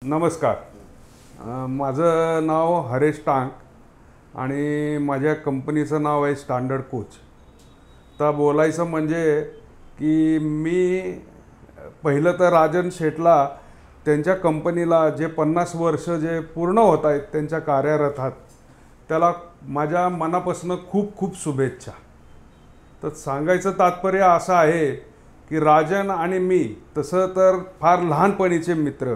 नमस्कार. माझं नाव हरेश टांक आणि माझ्या कंपनीचं नाव आहे स्टँडर्ड कोच. तर बोलायचं म्हणजे की मी पहिलं तर राजन शेठला त्यांच्या कंपनीला जे 50 वर्ष जे पूर्ण होत आहेत त्यांच्या कार्यरतात त्याला माझ्या मनापासून खूप खूप शुभेच्छा. तर सांगायचं तात्पर्य असं आहे की राजन आणि मी तसं तर फार लहानपणीचे मित्र.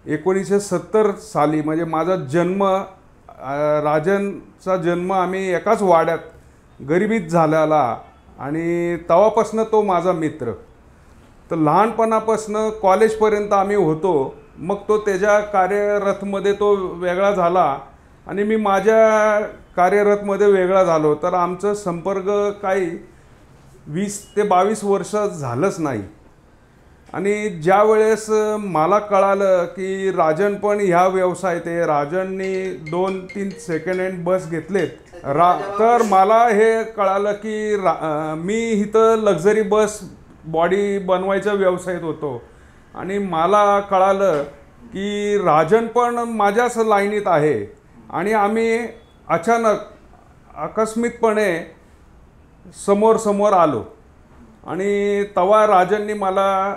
1970 साली म्हणजे माझा जन्म, राजनचा जन्म आम्ही एकाच वाड्यात गरिबीत झालेला आणि तेव्हापासून तो माझा मित्र. तर लहानपणापासून कॉलेजपर्यंत आम्ही होतो. मग तो त्याच्या कार्यरतमध्ये तो वेगळा झाला आणि मी माझ्या कार्यरतमध्ये वेगळा झालो. तर आमचं संपर्क काही 20 ते 22 वर्ष झालंच नाही. आणि ज्या वेळेस मला कळालं की राजन पण ह्या व्यवसायात आहे, राजननी 2-3 सेकंड हँड बस घेतलेत, तर मला हे कळालं की मी इथं लक्झरी बस बॉडी बनवायच्या व्यवसायात होतो आणि मला कळालं की राजन पण माझ्याच लाईनीत आहे. आणि आम्ही अचानक आकस्मिकपणे समोर आलो आणि तेव्हा राजननी मला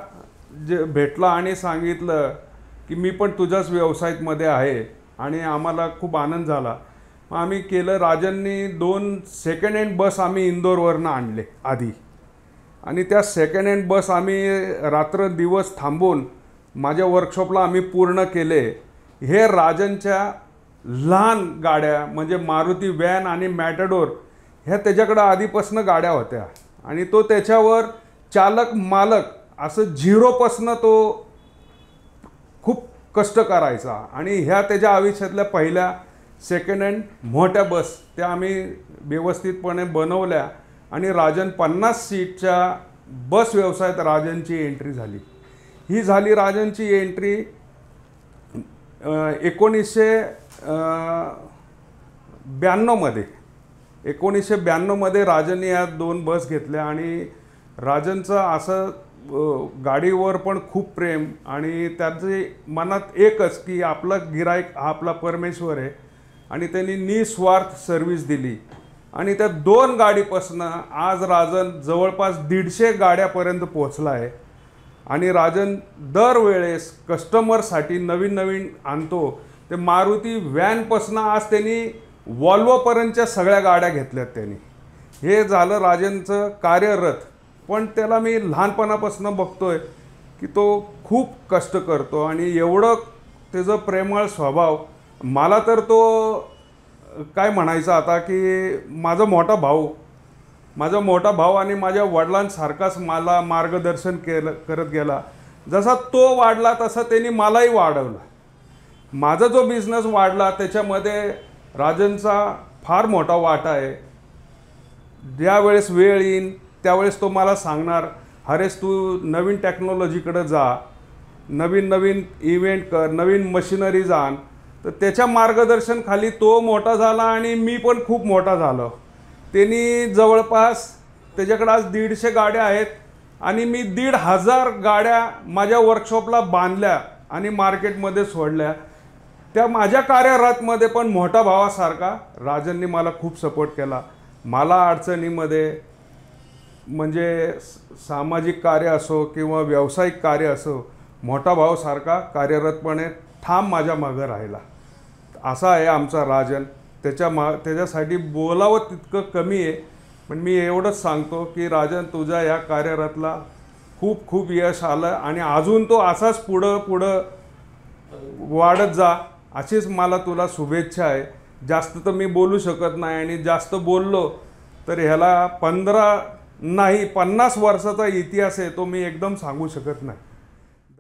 जे भेटला आणि सांगितलं की मी पण तुझ्याच व्यवसायामध्ये आहे आणि आम्हाला खूप आनंद झाला. मग आम्ही केलं. राजननी 2 सेकंड हँड बस आम्ही इंदोरवरनं आणले आधी आणि त्या सेकंड हँड बस आम्ही रात्र दिवस थांबून माझ्या वर्कशॉपला आम्ही पूर्ण केले. हे राजनच्या लहान गाड्या म्हणजे मारुती व्हॅन आणि मॅटाडोर ह्या त्याच्याकडं आधीपासून गाड्या होत्या आणि तो त्याच्यावर चालक मालक असं झिरोपासून तो खूप कष्ट करायचा. आणि ह्या त्याच्या आयुष्यातल्या पहिल्या सेकंड हँड मोठ्या बस त्या आम्ही व्यवस्थितपणे बनवल्या आणि राजन 50 सीटच्या बस व्यवसायात राजनची एंट्री झाली. ही झाली राजनची एंट्री 1992 मध्ये. 1992 मध्ये राजनने या 2 बस घेतल्या आणि राजनचं असं गाडीवर पण खूप प्रेम आणि त्याचे मनात एकच की आपला गिराईक हा आपला परमेश्वर आहे आणि त्यांनी निस्वार्थ सर्व्हिस दिली. आणि त्या 2 गाडीपासून आज राजन जवळपास 150 गाड्यापर्यंत पोहोचला आहे. आणि राजन दरवेळेस कस्टमरसाठी नवीन आणतो. ते मारुती व्हॅनपासून आज त्यांनी वॉल्वोपर्यंतच्या सगळ्या गाड्या घेतल्यात त्यांनी. हे झालं राजनचं कार्यरत. पण त्याला मी लहानपणापासून बघतोय की तो खूप कष्ट करतो आणि एवढं त्याचं प्रेमळ स्वभाव. मला तर तो काय म्हणायचं आता की माझा मोठा भाऊ आणि माझ्या वडिलांसारखाच मला मार्गदर्शन करत गेला. जसा तो वाढला तसा त्यांनी मलाही वाढवलं. माझा जो बिझनेस वाढला त्याच्यामध्ये राजनचा फार मोठा वाटा आहे. ज्यावेळेस वेळ येईन त्यावेळेस तो मला सांगणार, हरेश तू नवीन टेक्नॉलॉजीकडे जा, नवीन इव्हेंट कर, नवीन मशिनरीज आण. तर त्याच्या मार्गदर्शनखाली तो मोठा झाला आणि मी पण खूप मोठा झालो. त्यांनी जवळपास त्याच्याकडे आज 150 गाड्या आहेत आणि मी 1,500 गाड्या माझ्या वर्कशॉपला बांधल्या आणि मार्केटमध्ये सोडल्या. त्या माझ्या कार्यरतमध्ये पण मोठा भावासारखा राजनने मला खूप सपोर्ट केला. मला अडचणीमध्ये म्हणजे सामाजिक कार्य असो किंवा व्यावसायिक कार्य असो, मोठा भावासारखा कार्यरतपणे ठाम माझ्या मागं राहिला. असा आहे आमचा राजन. त्याच्यासाठी बोलावं तितकं कमी आहे. पण मी एवढंच सांगतो की राजन तुझ्या या कार्यरतला खूप खूप यश आलं आणि अजून तो असाच पुढं वाढत जा, अशीच मला तुला शुभेच्छा आहे. जास्त तर मी बोलू शकत नाही आणि जास्त बोललो तर ह्याला 50 वर्षाचा इतिहास आहे तो मी एकदम सांगू शकत नाही.